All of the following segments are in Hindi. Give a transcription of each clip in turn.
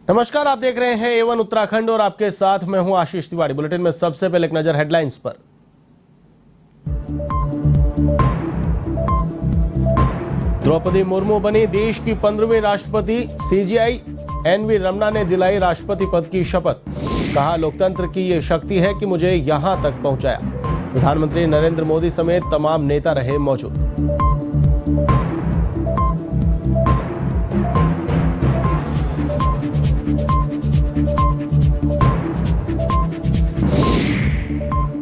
नमस्कार, आप देख रहे हैं A1 उत्तराखंड और आपके साथ मैं हूं आशीष तिवारी। बुलेटिन में सबसे पहले एक नजर हेडलाइंस पर। द्रौपदी मुर्मू बनी देश की 15वीं राष्ट्रपति। सीजीआई एनवी रमना ने दिलाई राष्ट्रपति पद की शपथ। कहा, लोकतंत्र की ये शक्ति है कि मुझे यहां तक पहुंचाया। प्रधानमंत्री नरेंद्र मोदी समेत तमाम नेता रहे मौजूद।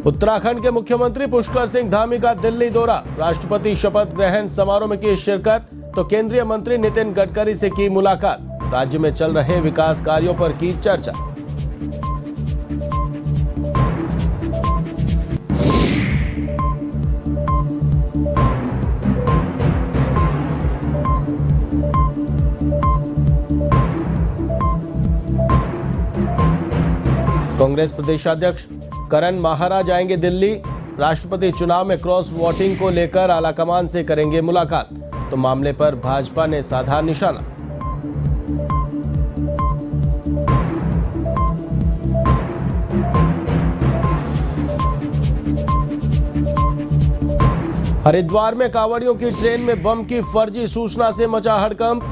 उत्तराखंड के मुख्यमंत्री पुष्कर सिंह धामी का दिल्ली दौरा। राष्ट्रपति शपथ ग्रहण समारोह में की शिरकत, तो केंद्रीय मंत्री नितिन गडकरी से की मुलाकात। राज्य में चल रहे विकास कार्यों पर की चर्चा। कांग्रेस प्रदेशाध्यक्ष करण माहारा जाएंगे दिल्ली। राष्ट्रपति चुनाव में क्रॉस वोटिंग को लेकर आलाकमान से करेंगे मुलाकात, तो मामले पर भाजपा ने साधा निशाना। हरिद्वार में कांवड़ियों की ट्रेन में बम की फर्जी सूचना से मचा हड़कंप।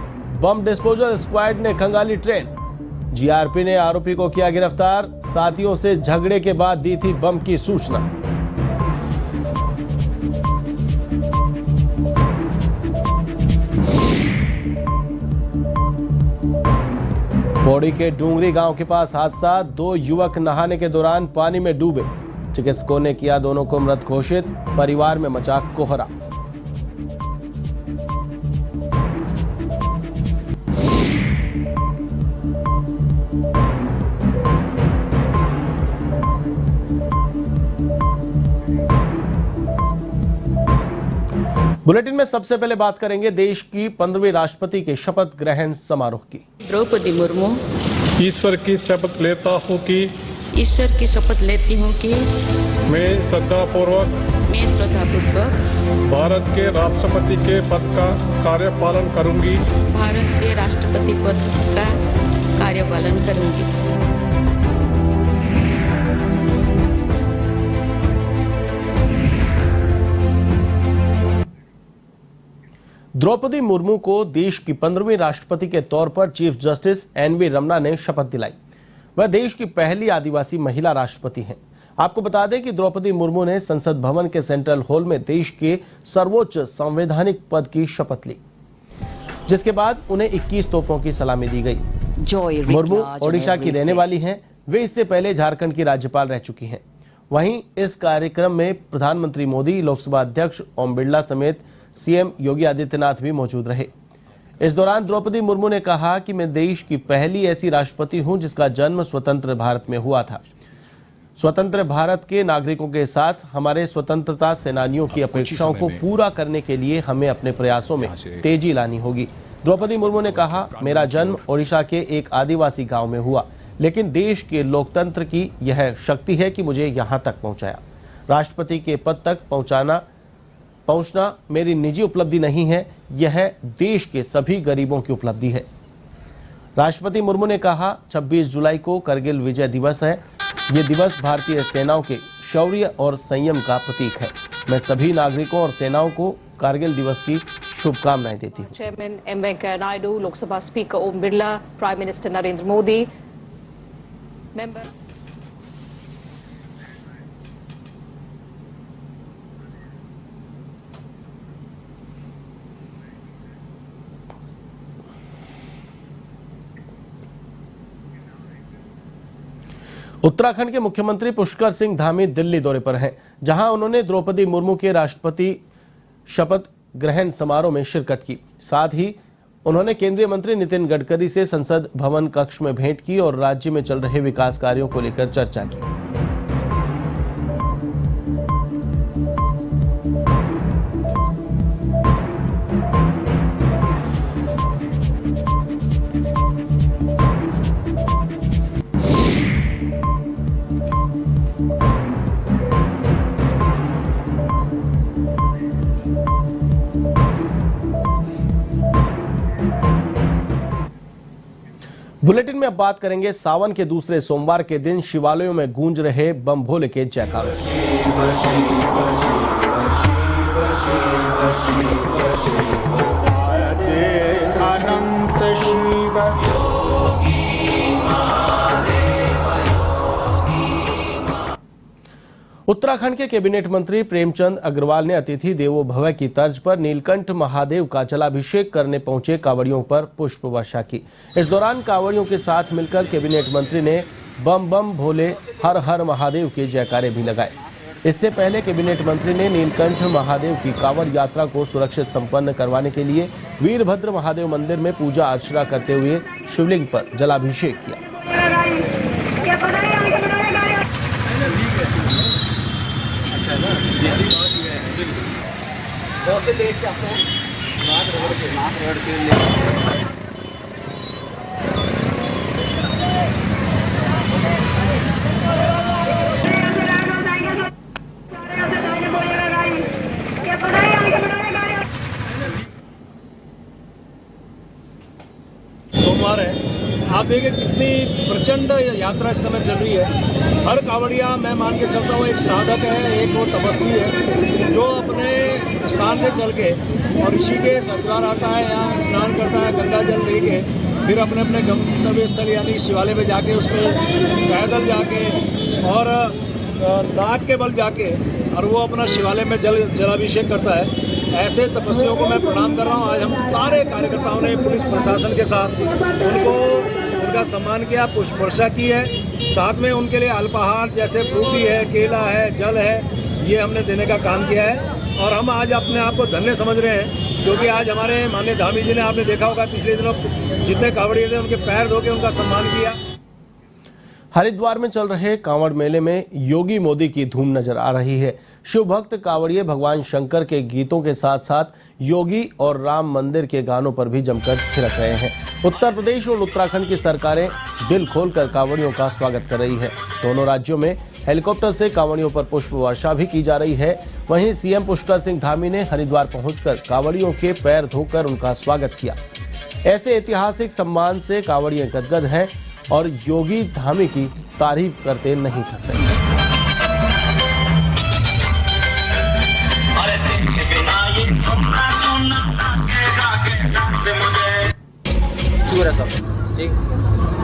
बम डिस्पोजल स्क्वाड ने खंगाली ट्रेन। जीआरपी ने आरोपी को किया गिरफ्तार। साथियों से झगड़े के बाद दी थी बम की सूचना। पौड़ी के डूंगरी गांव के पास हादसा। 2 युवक नहाने के दौरान पानी में डूबे। चिकित्सकों ने किया दोनों को मृत घोषित। परिवार में मचा कोहरा। बुलेटिन में सबसे पहले बात करेंगे देश की 15वीं राष्ट्रपति के शपथ ग्रहण समारोह की। द्रौपदी मुर्मू ईश्वर की शपथ लेता हूँ कि ईश्वर की शपथ लेती हूँ कि मैं श्रद्धापूर्वक भारत के राष्ट्रपति के पद का कार्यपालन करूंगी। भारत के राष्ट्रपति पद का कार्यपालन करूंगी। द्रौपदी मुर्मू को देश की 15वीं राष्ट्रपति के तौर पर चीफ जस्टिस एनवी रमना ने शपथ दिलाई। वह देश की पहली आदिवासी महिला राष्ट्रपति हैं। आपको बता दें कि द्रौपदी मुर्मू ने संसद भवन के सेंट्रल हॉल में देश के सर्वोच्च संवैधानिक पद की शपथ ली, जिसके बाद उन्हें 21 तोपों की सलामी दी गई। मुर्मू ओडिशा की रहने वाली हैं। वे इससे पहले झारखंड की राज्यपाल रह चुकी हैं। वहीं इस कार्यक्रम में प्रधानमंत्री मोदी, लोकसभा अध्यक्ष ओम बिरला समेत सीएम योगी आदित्यनाथ भी मौजूद रहे। इस दौरान द्रौपदी मुर्मू ने कहा कि मैं देश की पहली ऐसी राष्ट्रपति हूं जिसका जन्म स्वतंत्र भारत में हुआ था। स्वतंत्र भारत के नागरिकों के साथ हमारे स्वतंत्रता सेनानियों की अपेक्षाओं को पूरा करने के लिए हमें अपने प्रयासों में तेजी लानी होगी। द्रौपदी मुर्मू ने कहा, मेरा जन्म ओडिशा के एक आदिवासी गांव में हुआ, लेकिन देश के लोकतंत्र की यह शक्ति है कि मुझे यहां तक पहुंचाया। राष्ट्रपति के पद तक पहुंचना मेरी निजी उपलब्धि नहीं है, यह देश के सभी गरीबों की उपलब्धि है। राष्ट्रपति मुर्मू ने कहा, 26 जुलाई को करगिल विजय दिवस है। ये दिवस भारतीय सेनाओं के शौर्य और संयम का प्रतीक है। मैं सभी नागरिकों और सेनाओं को कारगिल दिवस की शुभकामनाएं देती हूँ। Chairman M Venkaiah Naidu, Lok Sabha speaker Om Birla, prime minister Narendra Modi, member Uttarakhand के मुख्यमंत्री पुष्कर सिंह धामी दिल्ली दौरे पर हैं, जहां उन्होंने द्रौपदी मुर्मू के राष्ट्रपति शपथ ग्रहण समारोह में शिरकत की। साथ ही उन्होंने केंद्रीय मंत्री नितिन गडकरी से संसद भवन कक्ष में भेंट की और राज्य में चल रहे विकास कार्यों को लेकर चर्चा की। बुलेटिन में अब बात करेंगे सावन के दूसरे सोमवार के दिन शिवालयों में गूंज रहे बम भोले के जयकारों। उत्तराखंड के कैबिनेट मंत्री प्रेमचंद अग्रवाल ने अतिथि देवो भव की तर्ज पर नीलकंठ महादेव का जलाभिषेक करने पहुंचे कांवड़ियों पर पुष्प वर्षा की। इस दौरान कांवड़ियों के साथ मिलकर कैबिनेट मंत्री ने बम बम भोले हर हर महादेव के जयकारे भी लगाए। इससे पहले कैबिनेट मंत्री ने नीलकंठ महादेव की कांवड़ यात्रा को सुरक्षित संपन्न करवाने के लिए वीरभद्र महादेव मंदिर में पूजा अर्चना करते हुए शिवलिंग पर जलाभिषेक किया। सोमवार है, आप देखिए कितनी प्रचंड यात्रा इस समय चल रही है। हर कांवड़िया मैं मान के चलता हूँ एक साधक है, एक वो तपस्वी है जो अपने स्थान से चल के और ऋषिकेश हरिद्वार आता है, यहाँ स्नान करता है, गंगा जल लेके फिर अपने अपने गंतव्य स्थल यानी शिवालय में जाके उसमें पैदल जाके और नाक के बल जाके और वो अपना शिवालय में जलाभिषेक करता है। ऐसे तपस्वियों को मैं प्रणाम कर रहा हूँ। आज हम सारे कार्यकर्ताओं ने पुलिस प्रशासन के साथ उनका सम्मान किया, पुष्प वर्षा की है, साथ में उनके लिए अल्पाहार जैसे फ्रूटी है, केला है, जल है, ये हमने देने का काम किया है। और हम आज अपने आप को धन्य समझ रहे हैं क्योंकि आज हमारे माननीय धामी जी ने, आपने देखा होगा पिछले दिनों जितने कांवड़िए थे उनके पैर धो के उनका सम्मान किया। हरिद्वार में चल रहे कांवड़ मेले में योगी मोदी की धूम नजर आ रही है। शिव भक्त कांवड़िए भगवान शंकर के गीतों के साथ साथ योगी और राम मंदिर के गानों पर भी जमकर थिरक रहे हैं। उत्तर प्रदेश और उत्तराखंड की सरकारें दिल खोलकर कांवड़ियों का स्वागत कर रही है। दोनों राज्यों में हेलीकॉप्टर से कांवड़ियों पर पुष्प वर्षा भी की जा रही है। वहीं सीएम पुष्कर सिंह धामी ने हरिद्वार पहुंचकर कांवड़ियों के पैर धोकर उनका स्वागत किया। ऐसे ऐतिहासिक सम्मान से कांवड़िए गदगद हैं और योगी धामी की तारीफ करते नहीं थक रहे। शुक्र है सब ठीक।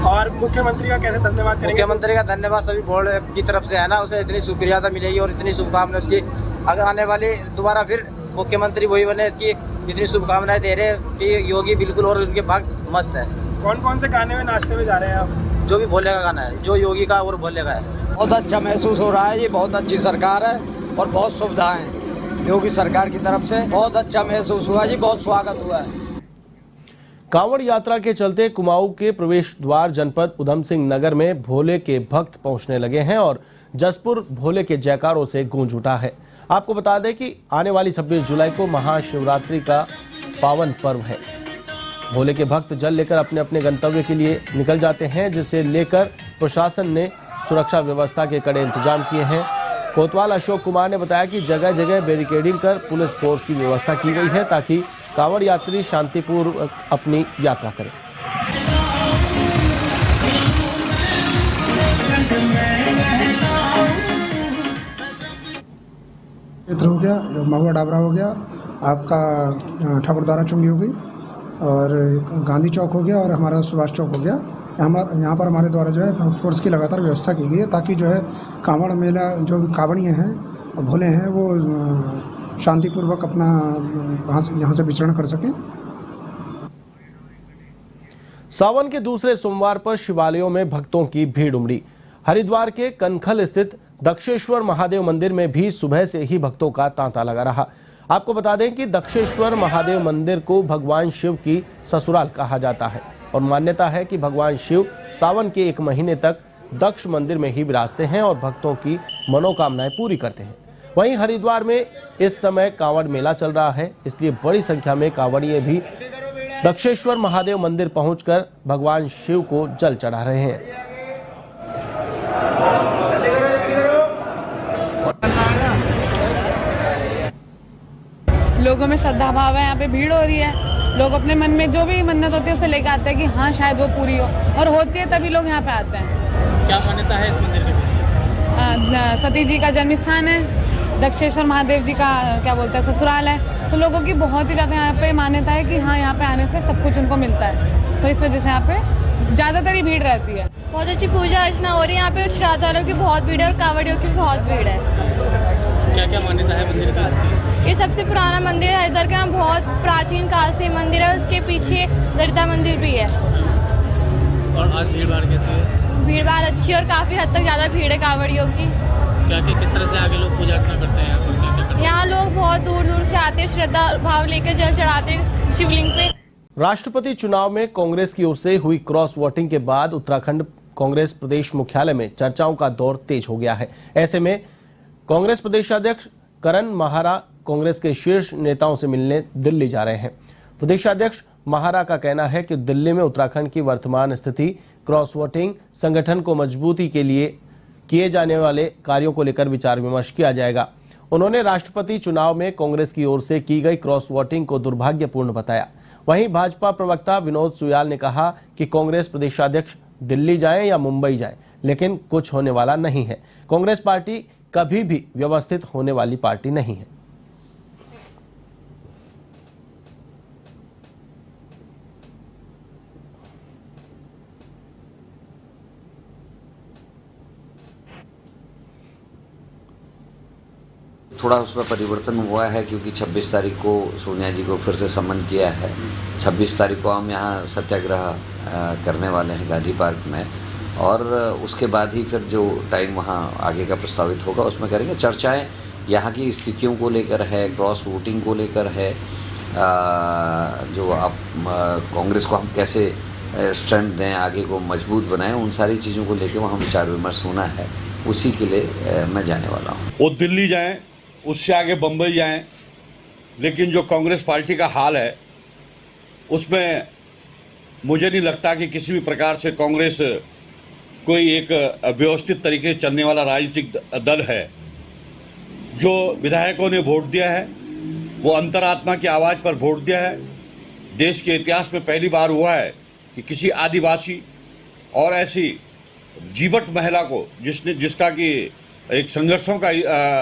और मुख्यमंत्री का कैसे धन्यवाद करेंगे? मुख्यमंत्री का धन्यवाद सभी बोर्ड की तरफ से है ना, उसे इतनी शुक्रिया मिलेगी और इतनी शुभकामनाएं उसकी। अगर आने वाली दोबारा फिर मुख्यमंत्री वही बने कि इतनी शुभकामनाएं दे रहे कि योगी बिल्कुल और उनके भक्त मस्त है। कौन कौन से गाने में नाचते हुए जा रहे हैं आप? जो भी भोले का गाना है, जो योगी का और भोले का है। बहुत अच्छा महसूस हो रहा है। ये बहुत अच्छी सरकार है और बहुत सुविधाएं हैं योगी सरकार की तरफ से। बहुत अच्छा महसूस हुआ जी, बहुत स्वागत हुआ है। कांवड़ यात्रा के चलते कुमाऊं के प्रवेश द्वार जनपद उधम सिंह नगर में भोले के भक्त पहुंचने लगे हैं और जसपुर भोले के जयकारों से गूंज उठा है। आपको बता दें कि आने वाली 26 जुलाई को महाशिवरात्रि का पावन पर्व है। भोले के भक्त जल लेकर अपने अपने गंतव्य के लिए निकल जाते हैं, जिसे लेकर प्रशासन ने सुरक्षा व्यवस्था के कड़े इंतजाम किए हैं। कोतवाल अशोक कुमार ने बताया कि जगह जगह बैरिकेडिंग कर पुलिस फोर्स की व्यवस्था की गई है ताकि कांवड़ यात्री शांतिपूर्वक अपनी यात्रा करें। हो गया, महुआ डाबरा हो गया, आपका ठाकुरद्वारा चुंगी हो गई और गांधी चौक हो गया और हमारा सुभाष चौक हो गया। यहाँ पर हमारे द्वारा जो है फोर्स की लगातार व्यवस्था की गई है ताकि जो है कांवड़ मेला जो कांवड़िए हैं भोले हैं वो शांतिपूर्वक अपना यहाँ से विचरण कर सकें। सावन के दूसरे सोमवार पर शिवालयों में भक्तों की भीड़ उमड़ी। हरिद्वार के कनखल स्थित दक्षेश्वर महादेव मंदिर में भी सुबह से ही भक्तों का तांता लगा रहा। आपको बता दें कि दक्षेश्वर महादेव मंदिर को भगवान शिव की ससुराल कहा जाता है और मान्यता है कि भगवान शिव सावन के 1 महीने तक दक्ष मंदिर में ही विराजते हैं और भक्तों की मनोकामनाएं पूरी करते हैं। वहीं हरिद्वार में इस समय कांवड़ मेला चल रहा है, इसलिए बड़ी संख्या में कांवड़िए भी दक्षेश्वर महादेव मंदिर पहुंचकर भगवान शिव को जल चढ़ा रहे हैं। लोगों में श्रद्धा भाव है, यहाँ पे भीड़ हो रही है, लोग अपने मन में जो भी मन्नत होती है उसे लेकर आते हैं कि हाँ शायद वो पूरी हो, और होती है तभी लोग यहाँ पे आते हैं। क्या मान्यता है इस मंदिर के? सती जी का जन्म स्थान है, दक्षेश्वर महादेव जी का क्या बोलते हैं ससुराल है, तो लोगों की बहुत ही ज़्यादा यहाँ पे मान्यता है कि हाँ यहाँ पे आने से सब कुछ उनको मिलता है, तो इस वजह से यहाँ पे ज़्यादातर ही भीड़ रहती है। बहुत अच्छी पूजा अर्चना हो रही है यहाँ पे, श्रद्धालुओं की बहुत भीड़ है और कांवड़ियों की बहुत भीड़ है। क्या क्या मान्यता है मंदिर की? ये सबसे पुराना मंदिर है हरिद्वार का, बहुत प्राचीन काल से मंदिर है, उसके पीछे ललिता मंदिर भी है। और आज भीड़ भाड़ कैसी है? भीड़ भाड़ अच्छी और काफ़ी हद तक ज़्यादा भीड़ है कांवड़ियों की। क्या किस तरह से आगे लोग पूजा अर्चना करते हैं? यहाँ लोग बहुत दूर दूर से आते हैं, श्रद्धा भाव लेकर जल चढ़ाते हैं शिवलिंग पे। राष्ट्रपति चुनाव में कांग्रेस की ओर से हुई क्रॉस वोटिंग के बाद उत्तराखंड कांग्रेस प्रदेश मुख्यालय में चर्चाओं का दौर तेज हो गया है। ऐसे में कांग्रेस प्रदेशाध्यक्ष करण माहारा कांग्रेस के शीर्ष नेताओं से मिलने दिल्ली जा रहे हैं। प्रदेशाध्यक्ष माहारा का कहना है कि दिल्ली में उत्तराखंड की वर्तमान स्थिति, क्रॉस वोटिंग, संगठन को मजबूती के लिए किए जाने वाले कार्यों को लेकर विचार विमर्श किया जाएगा। उन्होंने राष्ट्रपति चुनाव में कांग्रेस की ओर से की गई क्रॉस वोटिंग को दुर्भाग्यपूर्ण बताया। वहीं भाजपा प्रवक्ता विनोद सुयाल ने कहा कि कांग्रेस प्रदेशाध्यक्ष दिल्ली जाएं या मुंबई जाएं, लेकिन कुछ होने वाला नहीं है। कांग्रेस पार्टी कभी भी व्यवस्थित होने वाली पार्टी नहीं है। थोड़ा उसमें परिवर्तन हुआ है क्योंकि 26 तारीख को सोनिया जी को फिर से सम्मन किया है। 26 तारीख को हम यहाँ सत्याग्रह करने वाले हैं गांधी पार्क में, और उसके बाद ही फिर जो टाइम वहाँ आगे का प्रस्तावित होगा उसमें करेंगे। चर्चाएं यहाँ की स्थितियों को लेकर है, क्रॉस वोटिंग को लेकर है, जो आप कांग्रेस को हम कैसे स्ट्रेंथ दें, आगे को मजबूत बनाएं, उन सारी चीज़ों को लेकर वहाँ विचार विमर्श होना है। उसी के लिए मैं जाने वाला हूँ। वो दिल्ली जाएं, उससे आगे बम्बई जाएं, लेकिन जो कांग्रेस पार्टी का हाल है उसमें मुझे नहीं लगता कि किसी भी प्रकार से कांग्रेस कोई एक व्यवस्थित तरीके से चलने वाला राजनीतिक दल है। जो विधायकों ने वोट दिया है वो अंतरात्मा की आवाज़ पर वोट दिया है। देश के इतिहास में पहली बार हुआ है कि किसी आदिवासी और ऐसी जीवट महिला को जिसका कि एक संघर्षों का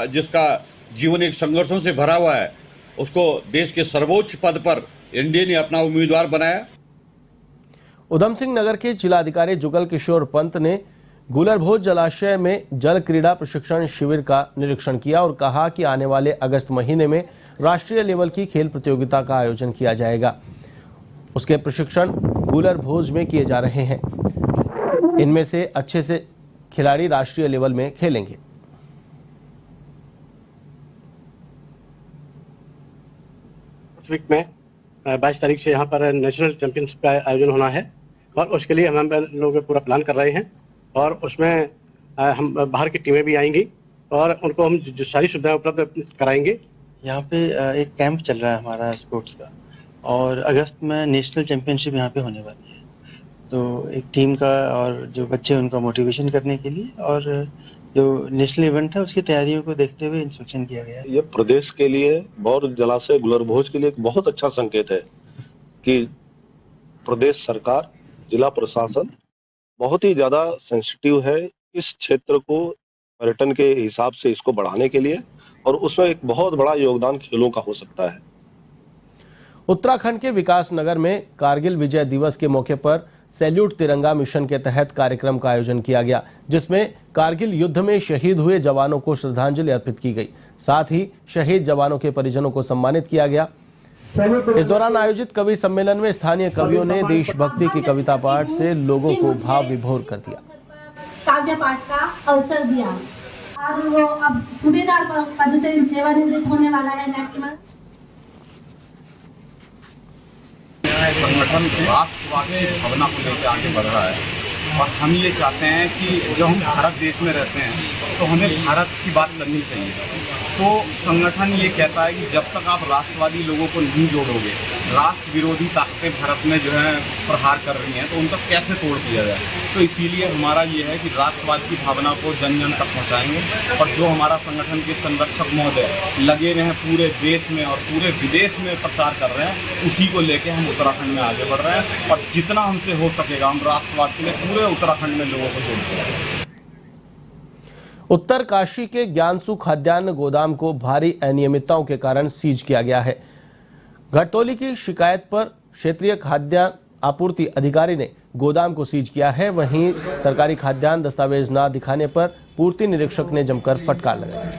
जिसका जीवन एक संघर्षों से भरा हुआ है, उसको देश के सर्वोच्च पद पर एनडीए ने अपना उम्मीदवार बनाया। उधम सिंह नगर के जिलाधिकारी जुगल किशोर पंत ने गुलरभोज जलाशय में जल क्रीड़ा प्रशिक्षण शिविर का निरीक्षण किया और कहा कि आने वाले अगस्त महीने में राष्ट्रीय लेवल की खेल प्रतियोगिता का आयोजन किया जाएगा। उसके प्रशिक्षण गुलरभोज में किए जा रहे हैं। इनमें से अच्छे से खिलाड़ी राष्ट्रीय लेवल में खेलेंगे। वीक में 22 तारीख से यहाँ पर नेशनल चैंपियनशिप का आयोजन होना है, और उसके लिए हम लोग पूरा प्लान कर रहे हैं, और उसमें हम बाहर की टीमें भी आएंगी और उनको हम जो सारी सुविधाएं उपलब्ध कराएंगे। यहाँ पे एक कैंप चल रहा है हमारा स्पोर्ट्स का, और अगस्त में नेशनल चैंपियनशिप यहाँ पे होने वाली है। तो एक टीम का और जो बच्चे उनका मोटिवेशन करने के लिए, और जो नेशनल इवेंट है उसकी तैयारियों को देखते हुए इंस्पेक्शन किया गया है। ये प्रदेश के लिए बौर जलाशय गुलरभोज के लिए एक बहुत अच्छा संकेत है कि प्रदेश सरकार, जिला प्रशासन बहुत ही ज्यादा सेंसिटिव है इस क्षेत्र को पर्यटन के हिसाब से इसको बढ़ाने के लिए, और उसमें एक बहुत बड़ा योगदान खेलों का हो सकता है। उत्तराखंड के विकास नगर में कारगिल विजय दिवस के मौके पर सैल्यूट तिरंगा मिशन के तहत कार्यक्रम का आयोजन किया गया, जिसमें कारगिल युद्ध में शहीद हुए जवानों को श्रद्धांजलि अर्पित की गई। साथ ही शहीद जवानों के परिजनों को सम्मानित किया गया। इस दौरान आयोजित कवि सम्मेलन में स्थानीय कवियों ने देशभक्ति की कविता पाठ से लोगों को भाव विभोर कर दिया। काव्य पाठ का अवसर दिया, और वो अब सूबेदार पद से सेवानिवृत्त होने वाला है। संगठन राष्ट्रवाद की भावना को लेकर आगे बढ़ रहा है, और हम ये चाहते हैं कि जब हम भारत देश में रहते हैं तो हमें भारत की बात करनी चाहिए। तो संगठन ये कहता है कि जब तक आप राष्ट्रवादी लोगों को नहीं जोड़ोगे, राष्ट्र विरोधी ताकतें भारत में जो है प्रहार कर रही हैं, तो उनका कैसे तोड़ दिया जाए। तो इसीलिए हमारा ये है कि राष्ट्रवाद की भावना को जन जन तक पहुँचाएंगे, और जो हमारा संगठन के संरक्षक महोदय लगे हुए हैं पूरे देश में और पूरे विदेश में प्रचार कर रहे हैं, उसी को लेके हम उत्तराखंड में आगे बढ़ रहे हैं, और जितना हमसे हो सकेगा हम राष्ट्रवाद के लिए पूरे उत्तराखंड में लोगों को जोड़ते हैं। उत्तरकाशी के ज्ञानसू खाद्यान्न गोदाम को भारी अनियमितताओं के कारण सीज किया गया है। घटतौली की शिकायत पर क्षेत्रीय खाद्यान्न आपूर्ति अधिकारी ने गोदाम को सीज किया है। वहीं सरकारी खाद्यान्न दस्तावेज न दिखाने पर पूर्ति निरीक्षक ने जमकर फटकार लगाया।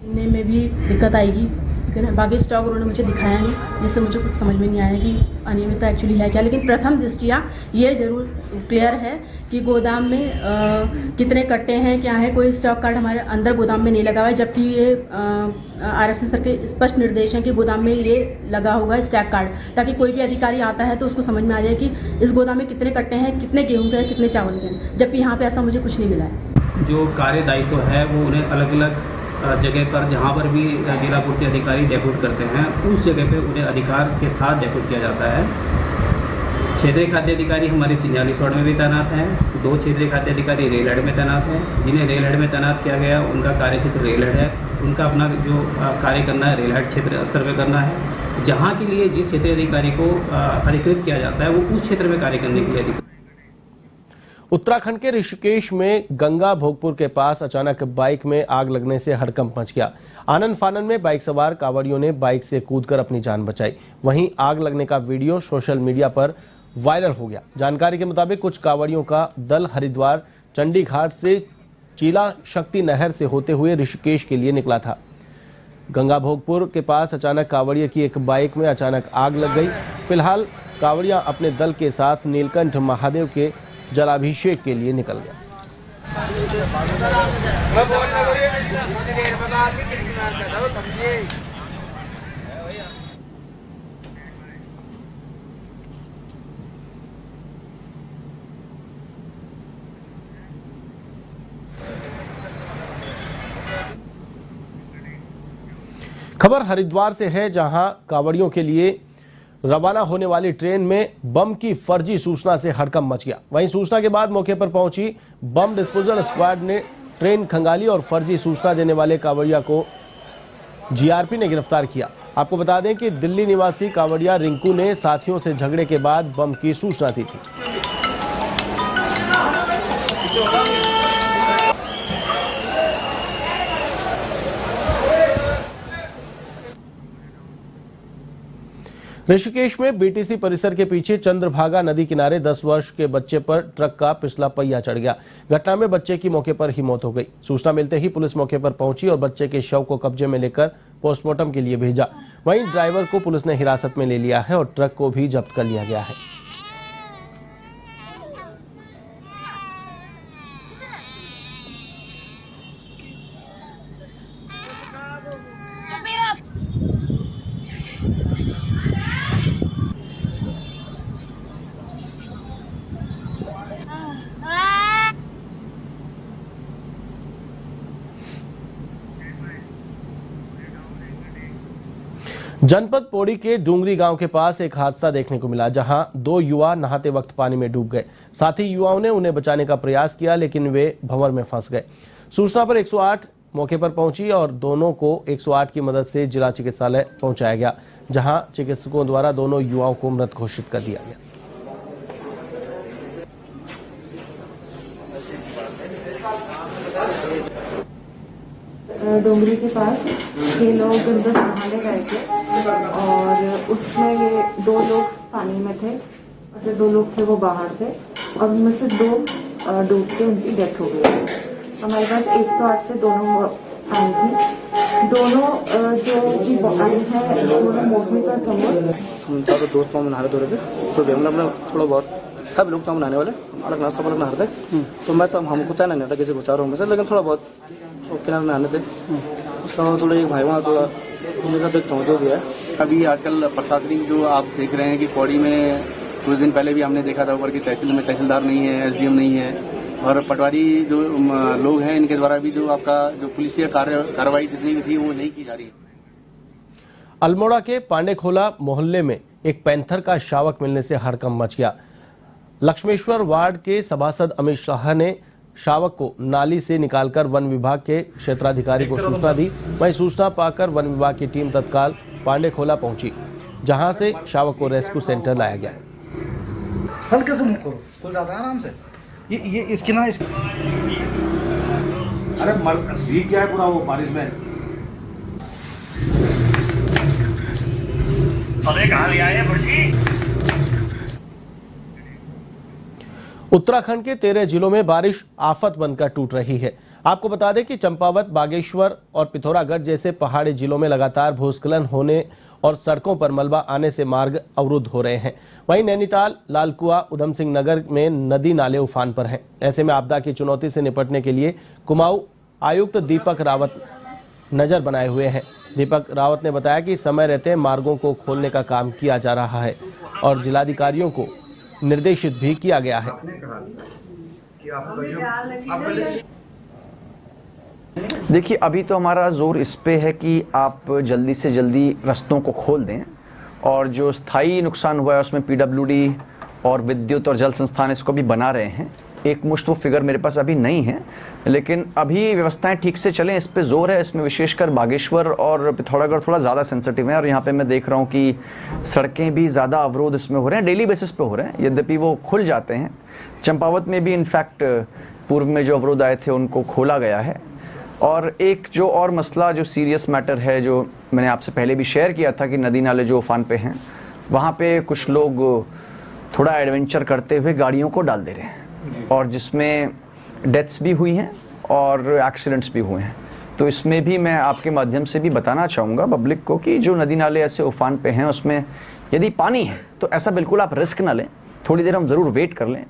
में भी दिक्कत आएगी, लेकिन बाकी स्टॉक उन्होंने मुझे दिखाया नहीं, जिससे मुझे कुछ समझ में नहीं आया कि अनियमितता एक्चुअली है क्या। लेकिन प्रथम दृष्टिया ये जरूर क्लियर है कि गोदाम में कितने कट्टे हैं, क्या है, कोई स्टॉक कार्ड हमारे अंदर गोदाम में नहीं लगा हुआ है, जबकि ये RFC सर के स्पष्ट निर्देश हैं कि गोदाम में ये लगा होगा स्टॉक कार्ड, ताकि कोई भी अधिकारी आता है तो उसको समझ में आ जाए कि इस गोदाम में कितने कट्टे हैं, कितने गेहूँ के हैं, कितने चावल के हैं, जबकि यहाँ पर ऐसा मुझे कुछ नहीं मिला है। जो कार्य दायित्व है वो उन्हें अलग अलग जगह पर, जहाँ पर भी जिला पूर्ति अधिकारी डेप्यूट करते हैं, उस जगह पे उन्हें अधिकार के साथ डेप्यूट किया जाता है। क्षेत्रीय खाद्य अधिकारी हमारे 44 वार्ड में भी तैनात हैं। 2 क्षेत्रीय खाद्य अधिकारी रेल हेड में तैनात हैं। जिन्हें रेल हेड में तैनात किया गया उनका कार्य क्षेत्र रेल हेड है, उनका अपना जो कार्य करना है रेल हेड क्षेत्र स्तर पर करना है। जहाँ के लिए जिस क्षेत्रीय अधिकारी को अधिकृत किया जाता है वो उस क्षेत्र में कार्य करने के लिए। उत्तराखंड के ऋषिकेश में गंगा भोगपुर के पास अचानक बाइक में आग लगने से हड़कंप मच गया। आनन फानन में बाइक सवार कांवड़ियों ने बाइक से कूदकर अपनी जान बचाई। वहीं आग लगने का वीडियो सोशल मीडिया पर वायरल हो गया। जानकारी के मुताबिक कुछ कांवड़ियों का दल हरिद्वार चंडी घाट से चीला शक्ति नहर से होते हुए ऋषिकेश के लिए निकला था। गंगा भोगपुर के पास अचानक कांवड़िया की एक बाइक में अचानक आग लग गई। फिलहाल कांवड़िया अपने दल के साथ नीलकंठ महादेव के जलाभिषेक के लिए निकल गया। खबर हरिद्वार से है, जहां कांवड़ियों के लिए रवाना होने वाली ट्रेन में बम की फर्जी सूचना से हड़कंप मच गया। वहीं सूचना के बाद मौके पर पहुंची बम डिस्पोजल स्क्वाड ने ट्रेन खंगाली और फर्जी सूचना देने वाले कांवड़िया को GRP ने गिरफ्तार किया। आपको बता दें कि दिल्ली निवासी कांवड़िया रिंकू ने साथियों से झगड़े के बाद बम की सूचना दी थी। ऋषिकेश में BTC परिसर के पीछे चंद्रभागा नदी किनारे 10 वर्ष के बच्चे पर ट्रक का पिछला पहिया चढ़ गया। घटना में बच्चे की मौके पर ही मौत हो गई। सूचना मिलते ही पुलिस मौके पर पहुंची और बच्चे के शव को कब्जे में लेकर पोस्टमार्टम के लिए भेजा। वहीं ड्राइवर को पुलिस ने हिरासत में ले लिया है और ट्रक को भी जब्त कर लिया गया है। जनपद पौड़ी के डूंगरी गांव के पास एक हादसा देखने को मिला, जहां 2 युवा नहाते वक्त पानी में डूब गए। साथ ही युवाओं ने उन्हें बचाने का प्रयास किया, लेकिन वे भंवर में फंस गए। सूचना पर 108 मौके पर पहुंची और दोनों को 108 की मदद से जिला चिकित्सालय पहुंचाया गया, जहां चिकित्सकों द्वारा दोनों युवाओं को मृत घोषित कर दिया गया। डोंगरी के पास 6 लोग अंदर नहाने गए थे और उसमें ये 2 लोग पानी में थे और जो 2 लोग थे वो बाहर थे और उनमें से 2 डूब के उनकी डेथ हो गई। हमारे पास 108 से दोनों आई थी। दोनों जो आई है दोनों मोटमी का कमर। हम चारों दोस्त नहा रहे थे तो गंगा में थोड़ा बहुत सब लोग तो हम नहाने वाले अलग सब अलग नहा रहे थे, तो मैं तो हमको तय नहीं था किसी को चारों में से, लेकिन थोड़ा बहुत किनारे नहाने थे। उसका थोड़ा एक भाई वहाँ थोड़ा उनका देखता हूँ जो भी है। अभी आजकल प्रशासनिक जो आप देख रहे हैं कि पौड़ी में कुछ दिन पहले भी हमने देखा था ऊपर की तहसील में तहसीलदार नहीं है, SDM नहीं है, और पटवारी जो लोग हैं इनके द्वारा भी जो आपका जो पुलिसिया कार्रवाई जितनी भी थी वो नहीं की जा रही है। अल्मोड़ा के पांडेखोला मोहल्ले में एक पैंथर का शावक मिलने से हड़कंप मच गया। लक्ष्मेश्वर वार्ड के सभासद अमित शाह ने शावक को नाली से निकालकर वन विभाग के क्षेत्राधिकारी को सूचना दी। वहीं सूचना पाकर वन विभाग की टीम तत्काल पांडेखोला पहुंची, जहां से शावक को रेस्क्यू सेंटर लाया गया। हल्के से मुंह खोलो, खुल जाता है आराम से। ये इसकी ना अरे भीग गया है पूरा वो बारिश में। अरे कहाँ ले आए भटजी? उत्तराखंड के 13 जिलों में बारिश आफत बनकर टूट रही है। आपको बता दें कि चंपावत, बागेश्वर और पिथौरागढ़ जैसे पहाड़ी जिलों में लगातार भूस्खलन होने और सड़कों पर मलबा आने से मार्ग अवरुद्ध हो रहे हैं। वहीं नैनीताल, लालकुआ, उधम सिंह नगर में नदी नाले उफान पर हैं। ऐसे में आपदा की चुनौती से निपटने के लिए कुमाऊं आयुक्त दीपक रावत नजर बनाए हुए हैं। दीपक रावत ने बताया कि समय रहते मार्गों को खोलने का काम किया जा रहा है और जिलाधिकारियों को निर्देशित भी किया गया है। देखिए, अभी तो हमारा जोर इस पे है कि आप जल्दी से जल्दी रास्तों को खोल दें और जो स्थायी नुकसान हुआ है उसमें पीडब्ल्यूडी और विद्युत और जल संस्थान इसको भी बना रहे हैं। एक मुश्त वो फिगर मेरे पास अभी नहीं है, लेकिन अभी व्यवस्थाएं ठीक से चलें इस पे जोर है। इसमें विशेषकर बागेश्वर और पिथौरागढ़ थोड़ा ज़्यादा सेंसिटिव है और यहाँ पे मैं देख रहा हूँ कि सड़कें भी ज़्यादा अवरोध इसमें हो रहे हैं, डेली बेसिस पे हो रहे हैं, यद्यपि वो खुल जाते हैं। चंपावत में भी इनफैक्ट पूर्व में जो अवरोध आए थे उनको खोला गया है। और एक जो और मसला जो सीरियस मैटर है, जो मैंने आपसे पहले भी शेयर किया था कि नदी नाले जो उफान पे हैं वहाँ पे कुछ लोग थोड़ा एडवेंचर करते हुए गाड़ियों को डाल दे रहे हैं और जिसमें डेथ्स भी हुई हैं और एक्सीडेंट्स भी हुए हैं। तो इसमें भी मैं आपके माध्यम से भी बताना चाहूँगा पब्लिक को कि जो नदी नाले ऐसे उफान पे हैं उसमें यदि पानी है तो ऐसा बिल्कुल आप रिस्क ना लें, थोड़ी देर हम ज़रूर वेट कर लें।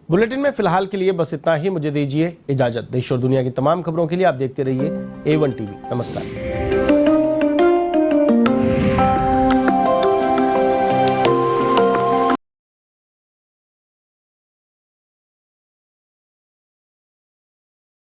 बुलेटिन में फिलहाल के लिए बस इतना ही। मुझे दीजिए इजाजत। देश और दुनिया की तमाम खबरों के लिए आप देखते रहिए A1 TV। नमस्कार।